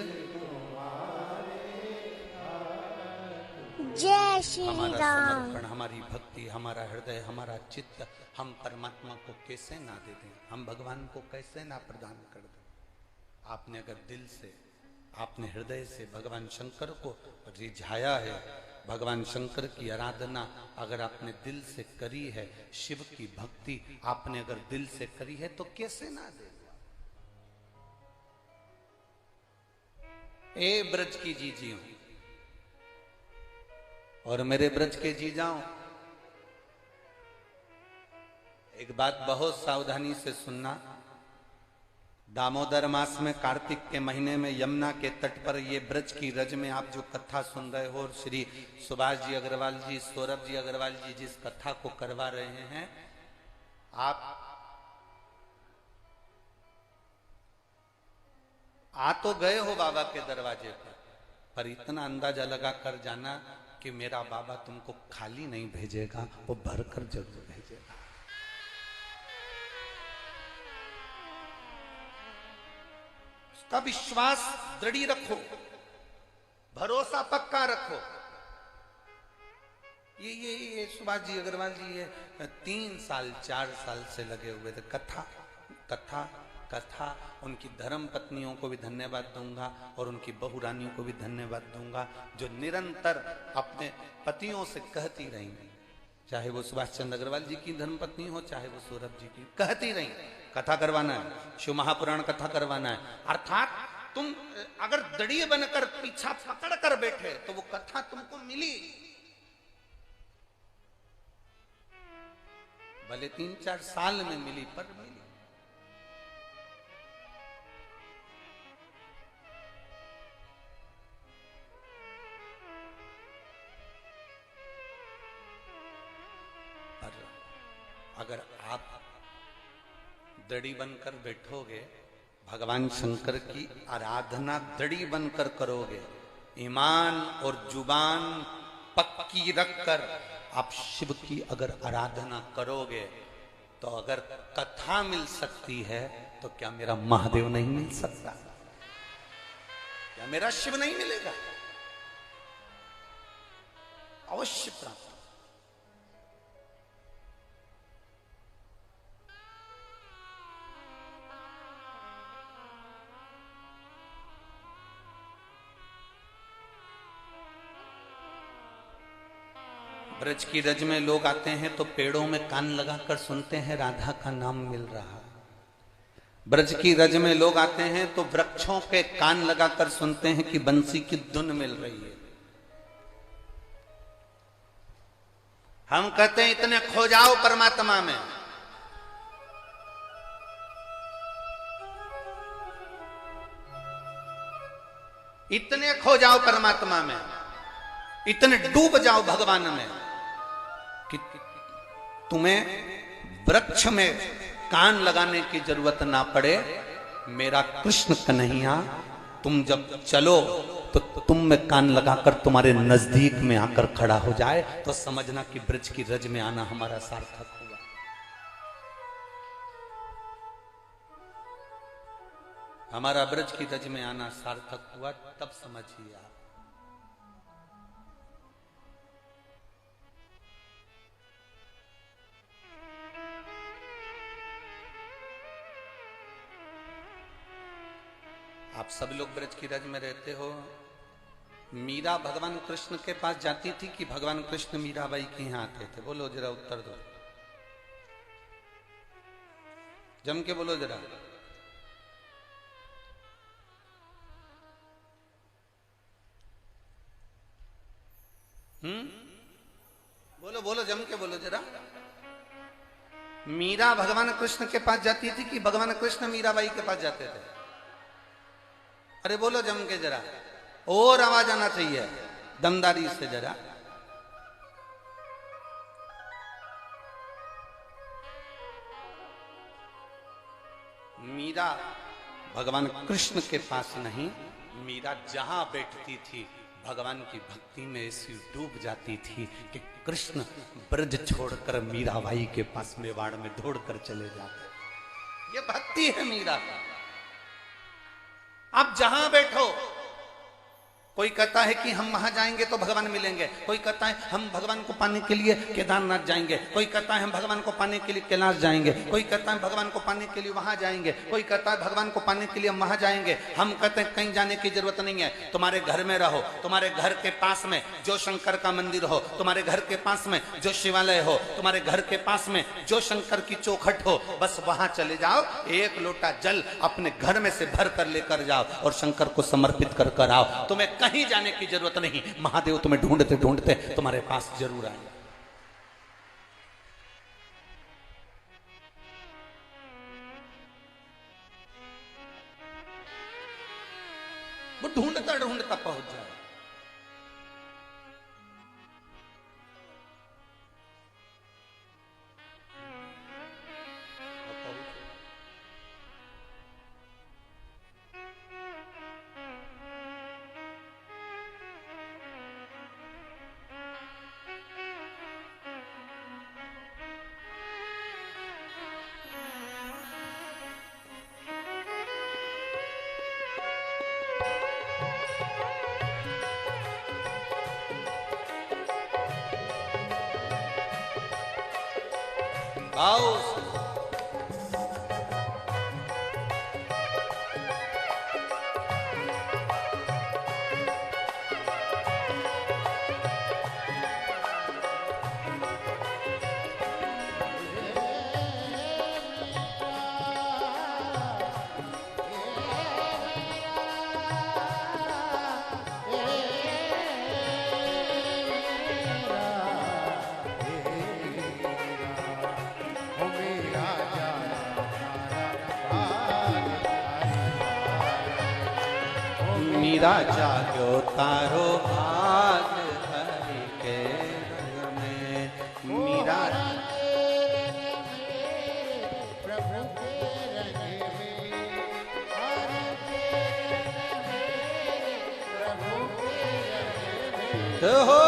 जय श्री हमारा राम। समर्पण, हमारी भक्ति, हमारा हृदय, हमारा चित्त हम परमात्मा को कैसे ना दे दें, हम भगवान को कैसे ना प्रदान कर दें। आपने अगर दिल से, आपने हृदय से भगवान शंकर को रिझाया है, भगवान शंकर की आराधना अगर आपने दिल से करी है, शिव की भक्ति आपने अगर दिल से करी है, तो कैसे ना दे। ए ब्रज की जीजियों और मेरे ब्रज के जीजाओं, एक बात बहुत सावधानी से सुनना। दामोदर मास में, कार्तिक के महीने में, यमुना के तट पर ये ब्रज की रज में आप जो कथा सुन रहे हो, और श्री सुभाष जी अग्रवाल जी, सौरभ जी अग्रवाल जी जिस कथा को करवा रहे हैं, आप आ तो गए हो बाबा के दरवाजे पर इतना अंदाजा लगा कर जाना कि मेरा बाबा तुमको खाली नहीं भेजेगा, वो भरकर जरूर भेजेगा। उसका विश्वास दृढ़ रखो, भरोसा पक्का रखो। ये सुभाष जी अग्रवाल जी ये 3 साल 4 साल से लगे हुए थे। कथा कथा कथा। उनकी धर्म पत्नियों को भी धन्यवाद दूंगा, और उनकी बहु रानियों को भी धन्यवाद दूंगा, जो निरंतर अपने पतियों से कहती रही, चाहे वो सुभाष चंद्र अग्रवाल जी की धर्मपत्नी हो, चाहे वो सौरभ जी की, कहती रही कथा करवाना है, शिव महापुराण कथा करवाना है। अर्थात तुम अगर दड़िए बनकर पीछा पकड़ कर बैठे तो वो कथा तुमको मिली, भले 3-4 साल में मिली, पर मिली। अगर आप दड़ी बनकर बैठोगे, भगवान शंकर की आराधना दड़ी बनकर करोगे, ईमान और जुबान पक्की रखकर आप शिव की अगर आराधना करोगे, तो अगर कथा मिल सकती है तो क्या मेरा महादेव नहीं मिल सकता? क्या मेरा शिव नहीं मिलेगा? अवश्य प्राप्त। ब्रज की रज में लोग आते हैं तो पेड़ों में कान लगाकर सुनते हैं राधा का नाम मिल रहा। ब्रज की रज में लोग आते हैं तो वृक्षों के कान लगाकर सुनते हैं कि बंसी की धुन मिल रही है। हम कहते हैं इतने खो जाओ परमात्मा में। इतने खो जाओ परमात्मा में, इतने डूब जाओ भगवान में कि तुम्हें वृक्ष में कान लगाने की जरूरत ना पड़े। मेरा कृष्ण कन्हैया तुम जब चलो तो तुम में कान लगाकर तुम्हारे नजदीक में आकर खड़ा हो जाए तो समझना कि ब्रज की रज में आना हमारा सार्थक हुआ। हमारा ब्रज की रज में आना सार्थक हुआ, तब समझिए आप सब लोग ब्रज की रज में रहते हो। मीरा भगवान कृष्ण के पास जाती थी कि भगवान कृष्ण मीराबाई के यहां आते थे? बोलो जरा, उत्तर दो, जम के बोलो जरा। बोलो बोलो, जम के बोलो जरा। मीरा भगवान कृष्ण के पास जाती थी कि भगवान कृष्ण मीराबाई के पास जाते थे? अरे बोलो जम के जरा, और आवाज आना चाहिए दमदारी से जरा। मीरा भगवान कृष्ण के पास नहीं, मीरा जहां बैठती थी भगवान की भक्ति में ऐसी डूब जाती थी कि कृष्ण ब्रज छोड़कर मीराबाई के पास मेवाड़ में दौड़कर चले जाते। ये भक्ति है मीरा का। आप जहां बैठो, कोई कहता है कि हम वहां जाएंगे तो भगवान मिलेंगे, कोई कहता है हम भगवान को पाने के लिए केदारनाथ जाएंगे, कोई कहता है हम भगवान को पाने के लिए कैलाश जाएंगे, कोई कहता है भगवान को पाने के लिए वहां जाएंगे, कोई कहता है भगवान को पाने के लिए हम वहां जाएंगे। हम कहते हैं कहीं जाने की जरूरत नहीं है, तुम्हारे घर में रहो, तुम्हारे घर के पास में जो शंकर का मंदिर हो, तुम्हारे घर के पास में जो शिवालय हो, तुम्हारे घर के पास में जो शंकर की चौखट हो, बस वहां चले जाओ, एक लोटा जल अपने घर में से भर कर लेकर जाओ और शंकर को समर्पित कर कर आओ। तुम्हें कहीं जाने की जरूरत नहीं, महादेव तुम्हें ढूंढते ढूंढते तुम्हारे पास जरूर आएंगे। वो ढूंढता ढूंढता पहुंच जाए। मीरा जागो तारो भाग हरि के रंग में। मीरा प्रभु के रंग में, प्रभु के रंग में हो।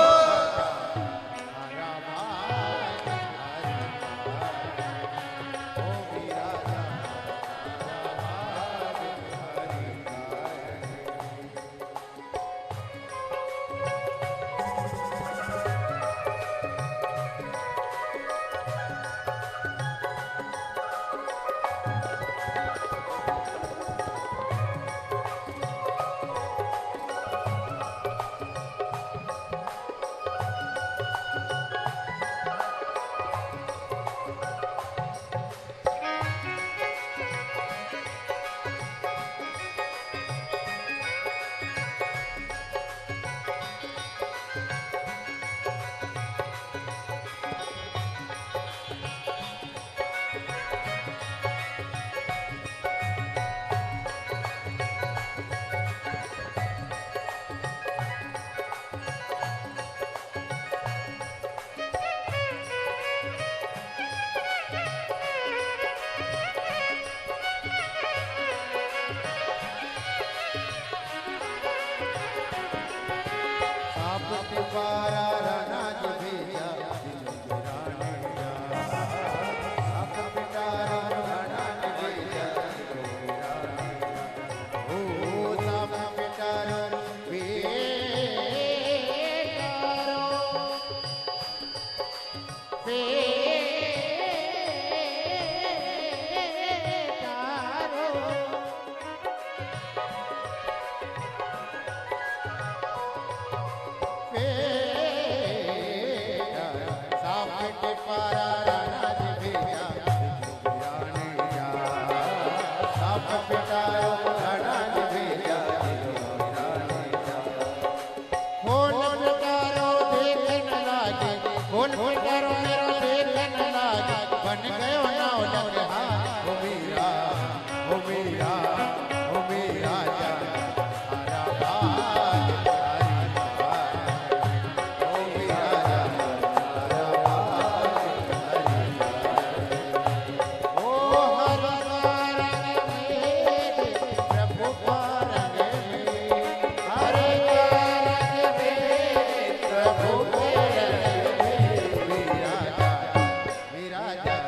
बन गयो नाव डगहा ओ मीरा ओ मीरा ओ मीरा जा तारा भाग तारी भाग ओ मीरा जा तारा भाग तारी भाग ओ हर रंग मेरे प्रभु रंग मेरे हर रंग मेरे प्रभु रंग मेरे मीरा जा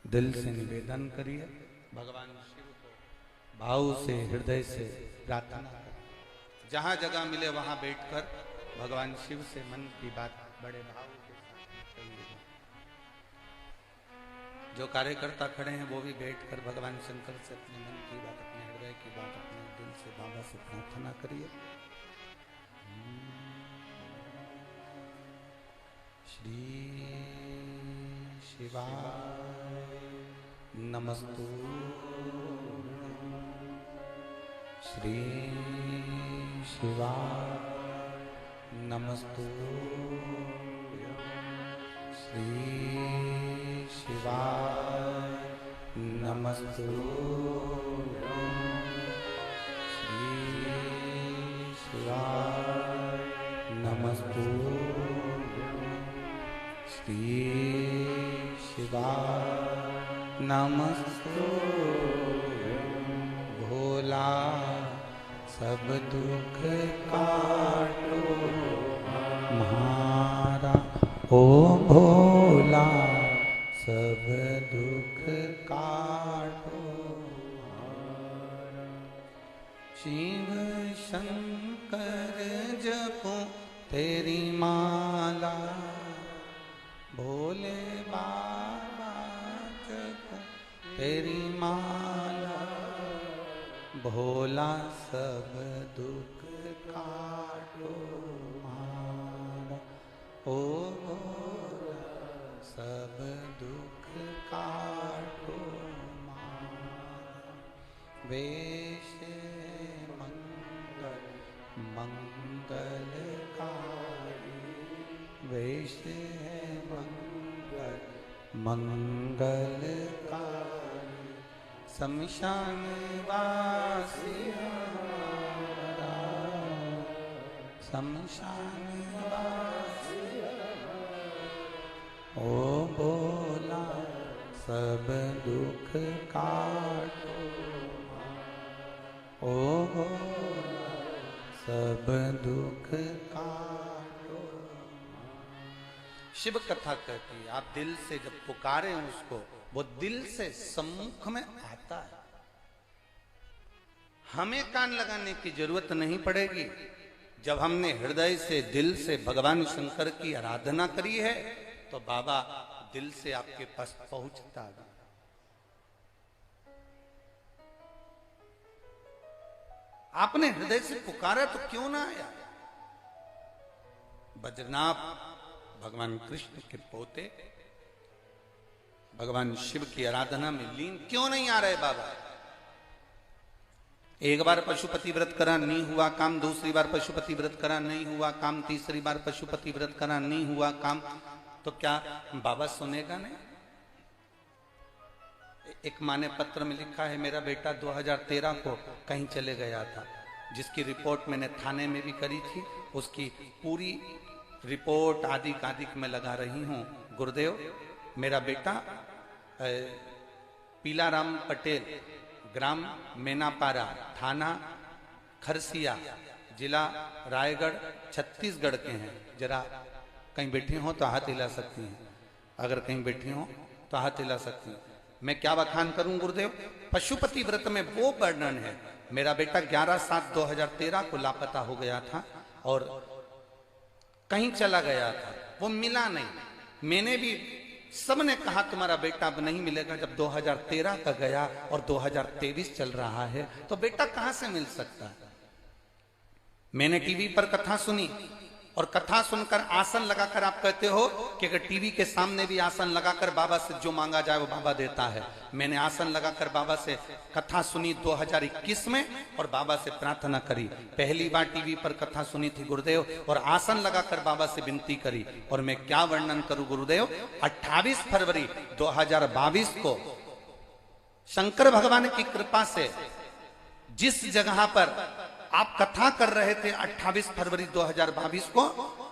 दिल से निवेदन करिए, भगवान शिव को भाव से हृदय से प्रार्थना करिए। जहां जगह मिले वहां बैठकर भगवान शिव से मन की बात बड़े भाव के साथ कहिए। जो कार्यकर्ता खड़े हैं वो भी बैठकर भगवान शंकर से अपने मन की बात, अपने हृदय की बात, अपने दिल से बाबा से प्रार्थना करिए। श्री शिवाय नमस्तु, श्री शिवाय नमस्तु, श्री शिवाय नमस्तु, श्री शिवाय नमस्तु, श्री शिवाय नमस्तु। भोला सब दुख काटो हमारा, ओ भोला सब दुख काटो। शिव शंकर जपो तेरी माला, भोले बाबा जपो तेरी माला, भोला सब दुख काटो हमारा, ओ भोला सब दुख काटो हमारा। वेश मंगल मंगलकारी, वेश मंगल मंगलकारी, शमशान वासी हमारा, शमशान वासी ओ भोला सब दुख काटो, ओ भोला सब दुख काटो। शिव कथा कहती है, आप दिल से जब पुकारे उसको, वो दिल से सम्मुख में आता है। हमें कान लगाने की जरूरत नहीं पड़ेगी। जब हमने हृदय से दिल से भगवान शंकर की आराधना करी है तो बाबा दिल से आपके पास पहुंचता है। आपने हृदय से पुकारा तो क्यों ना आया? बद्रीनाथ भगवान कृष्ण के पोते भगवान शिव की आराधना में लीन क्यों नहीं आ रहे बाबा? एक बार पशुपति व्रत करा नहीं हुआ काम, दूसरी बार पशुपति व्रत करा नहीं हुआ काम, तीसरी बार पशुपति व्रत करा नहीं हुआ काम, तो क्या बाबा सुनेगा नहीं? एक माँ ने पत्र में लिखा है, मेरा बेटा 2013 को कहीं चले गया था, जिसकी रिपोर्ट मैंने थाने में भी करी थी, उसकी पूरी रिपोर्ट आदि कादिक में लगा रही हूँ। गुरुदेव, मेरा बेटा पीलाराम पटेल, ग्राम मेनापारा, थाना खरसिया, जिला रायगढ़, छत्तीसगढ़ के हैं। जरा कहीं बैठी हो तो हाथ हिला सकती हैं, अगर कहीं बैठी हो तो हाथ हिला सकती हैं। मैं क्या बखान करूं गुरुदेव? पशुपति व्रत में वो वर्णन है, मेरा बेटा 11/7/2013 को लापता हो गया था और कहीं चला गया था, वो मिला नहीं। मैंने भी, सबने कहा तुम्हारा बेटा अब नहीं मिलेगा। जब 2013 का गया और 2023 चल रहा है तो बेटा कहां से मिल सकता है? मैंने टीवी पर कथा सुनी और कथा सुनकर आसन लगाकर आप कहते हो कि अगर टीवी के सामने भी आसन लगाकर बाबा से जो मांगा जाए वो बाबा देता है। मैंने आसन लगाकर बाबा से कथा सुनी 2021 में और बाबा से प्रार्थना करी। पहली बार टीवी पर कथा सुनी थी गुरुदेव और आसन लगाकर बाबा से विनती करी। और मैं क्या वर्णन करूं गुरुदेव, 28 फरवरी 2022 को शंकर भगवान की कृपा से जिस जगह पर आप कथा कर रहे थे 28 फरवरी 2022 को,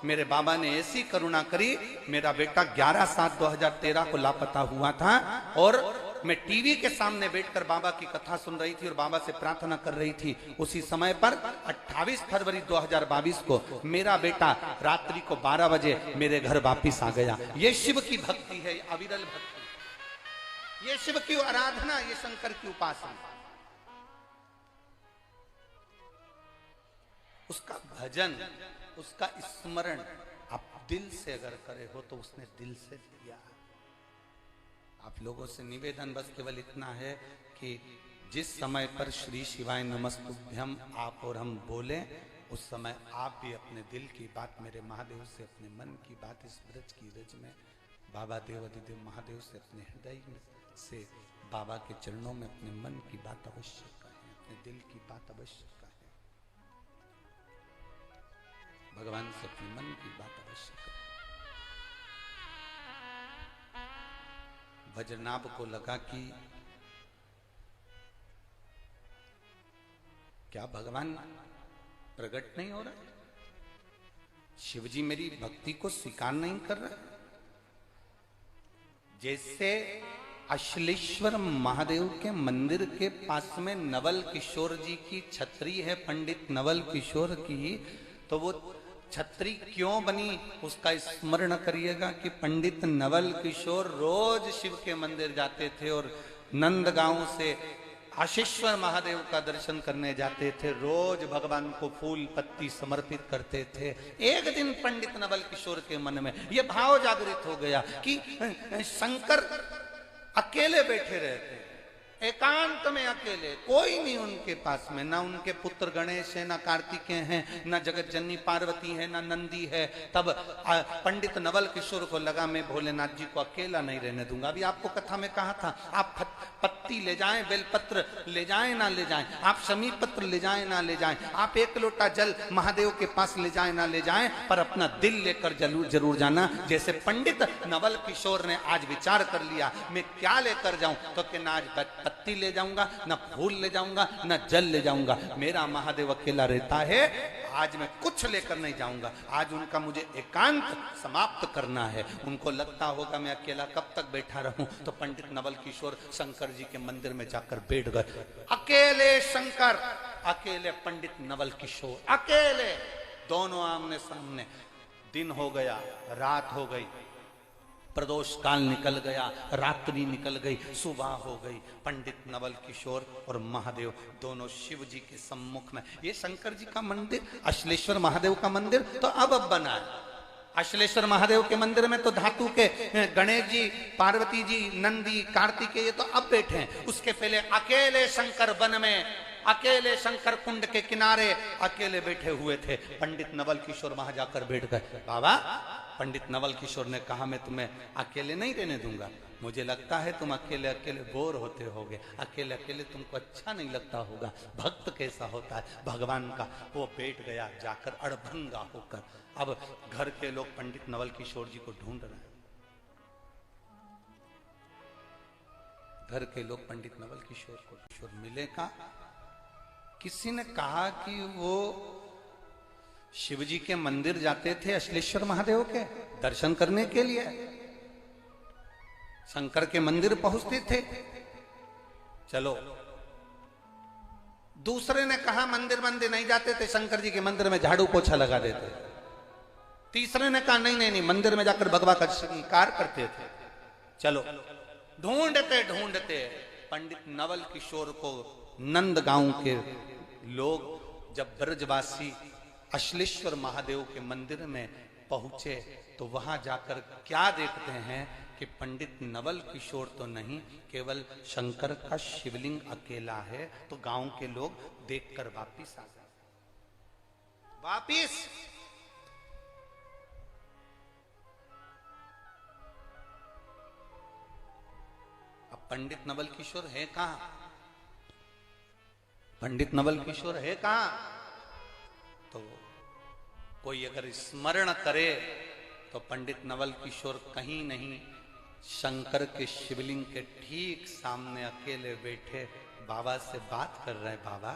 मेरे बाबा ने ऐसी करुणा करी, मेरा बेटा 11/7/2013 को लापता हुआ था और मैं टीवी के सामने बैठकर बाबा की कथा सुन रही थी और बाबा से प्रार्थना कर रही थी। उसी समय पर 28 फरवरी 2022 को मेरा बेटा रात्रि को 12 बजे मेरे घर वापिस आ गया। ये शिव की भक्ति है, अविरल भक्ति। ये शिव की आराधना, ये शंकर की उपासना, उसका भजन, उसका स्मरण आप दिल से अगर करे हो तो उसने दिल से दिया। आप लोगों से निवेदन बस केवल इतना है कि जिस समय पर श्री शिवाय नमस्तुभ्यम आप और हम बोले, उस समय आप भी अपने दिल की बात मेरे महादेव से, अपने मन की बात इस ब्रज की रज में बाबा देवाधिदेव महादेव से, अपने हृदय में से बाबा के चरणों में अपने मन की बात अवश्य कहें, अपने दिल की बात अवश्य कहें, भगवान से अपने मन की बात अवश्य करें। वज्रनाभ को लगा कि क्या भगवान प्रकट नहीं हो रहा, शिवजी मेरी भक्ति को स्वीकार नहीं कर रहा। जैसे अश्लेश्वर महादेव के मंदिर के पास में नवल किशोर जी की छतरी है, पंडित नवल किशोर की, तो वो छतरी क्यों बनी उसका स्मरण करिएगा कि पंडित नवल किशोर रोज शिव के मंदिर जाते थे और नंदगांव से आशीश्वर महादेव का दर्शन करने जाते थे, रोज भगवान को फूल पत्ती समर्पित करते थे। एक दिन पंडित नवल किशोर के मन में यह भाव जागृत हो गया कि शंकर अकेले बैठे रहते, एकांत में अकेले, कोई नहीं उनके पास में, ना उनके पुत्र गणेश है, ना कार्तिकेय हैं, ना जगत जननी पार्वती है, ना नंदी है। तब पंडित नवल किशोर को लगा मैं भोलेनाथ जी को अकेला नहीं रहने दूंगा। अभी आपको कथा में कहा था, आप पत्ती ले जाएं, बेलपत्र ले जाएं ना ले जाएं, आप शमी पत्र ले जाएं ना ले जाएं, आप एक लोटा जल महादेव के पास ले जाएं ना ले जाएं, पर अपना दिल लेकर जरूर जाना। जैसे पंडित नवल किशोर ने आज विचार कर लिया मैं क्या लेकर जाऊं, तो कि ना आज पत्ती ले जाऊंगा, ना फूल ले जाऊंगा, ना जल ले जाऊंगा, मेरा महादेव अकेला रहता है, आज मैं कुछ लेकर नहीं जाऊंगा। आज उनका मुझे एकांत समाप्त करना है। उनको लगता होगा मैं अकेला कब तक बैठा रहूं, तो पंडित नवल किशोर शंकर जी के मंदिर में जाकर बैठ गए। अकेले शंकर, अकेले पंडित नवल किशोर, अकेले, दोनों आमने सामने। दिन हो गया, रात हो गई, प्रदोष काल निकल गया, रात्रि निकल गई, सुबह हो गई। पंडित नवल किशोर और महादेव दोनों शिव जी के सम्मुख में। ये शंकर जी का मंदिर, अश्लेश्वर महादेव का मंदिर तो अब बना है। अश्लेश्वर महादेव के मंदिर में तो धातु के गणेश जी, पार्वती जी, नंदी, कार्तिकेय ये तो अब बैठे हैं। उसके पहले अकेले शंकर वन में, अकेले शंकर कुंड के किनारे अकेले बैठे हुए थे। पंडित नवल किशोर वहां जाकर बैठ गए। बाबा, पंडित नवल किशोर ने कहा मैं तुम्हें अकेले नहीं रहने दूंगा, मुझे लगता है तुम अकेले अकेले बोर होते होगे, अकेले अकेले तुमको अच्छा नहीं लगता होगा। भक्त कैसा होता है भगवान का। वो बैठ गया जाकर अड़भंगा होकर। अब घर के लोग पंडित नवल किशोर जी को ढूंढ रहे हैं। घर के लोग पंडित नवल किशोर को किशोर मिले का। किसी ने कहा कि वो शिवजी के मंदिर जाते थे अश्लेश्वर महादेव के दर्शन करने के लिए, शंकर के मंदिर पहुंचते थे। चलो, दूसरे ने कहा मंदिर नहीं जाते थे, शंकर जी के मंदिर में झाड़ू पोछा लगा देते। तीसरे ने कहा नहीं नहीं नहीं, मंदिर में जाकर भगवा का स्वीकार करते थे। चलो, ढूंढते ढूंढते पंडित नवल किशोर को नंदगांव के लोग जब ब्रजवासी अश्लेश्वर महादेव के मंदिर में पहुंचे तो वहां जाकर क्या देखते हैं कि पंडित नवल किशोर तो नहीं, केवल शंकर का शिवलिंग अकेला है। तो गांव के लोग देखकर वापिस आ गए। वापिस अब पंडित नवल किशोर है कहां? पंडित नवल किशोर है कहां? तो कोई अगर स्मरण करे तो पंडित नवल किशोर कहीं नहीं, शंकर के शिवलिंग के ठीक सामने अकेले बैठे बाबा से बात कर रहे हैं। बाबा,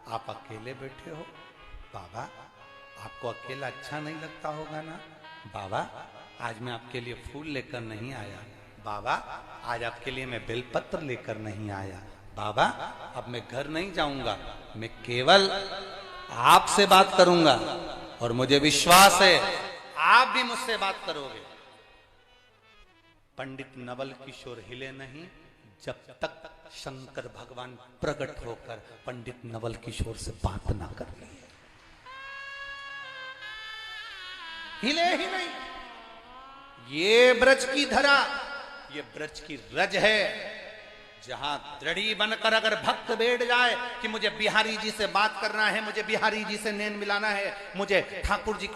आप अकेले बैठे हो? बाबा, आपको अकेला अच्छा नहीं लगता होगा ना? बाबा, आज मैं आपके लिए फूल लेकर नहीं आया। बाबा, आज आपके लिए मैं बेलपत्र लेकर नहीं आया। बाबा, अब मैं घर नहीं जाऊंगा, मैं केवल आपसे बात करूंगा और मुझे विश्वास है आप भी मुझसे बात करोगे। पंडित नवल किशोर हिले नहीं, जब तक शंकर भगवान प्रकट होकर पंडित नवल किशोर से बात ना कर ले, हिले ही नहीं। ये ब्रज की धरा, ये ब्रज की रज है, जहां दृढ़ी बनकर अगर भक्त बैठ जाए कि मुझे बिहारी जी से बात करना है, मुझे बिहारी जी से नैन मिलाना है, मुझे ठाकुर जी के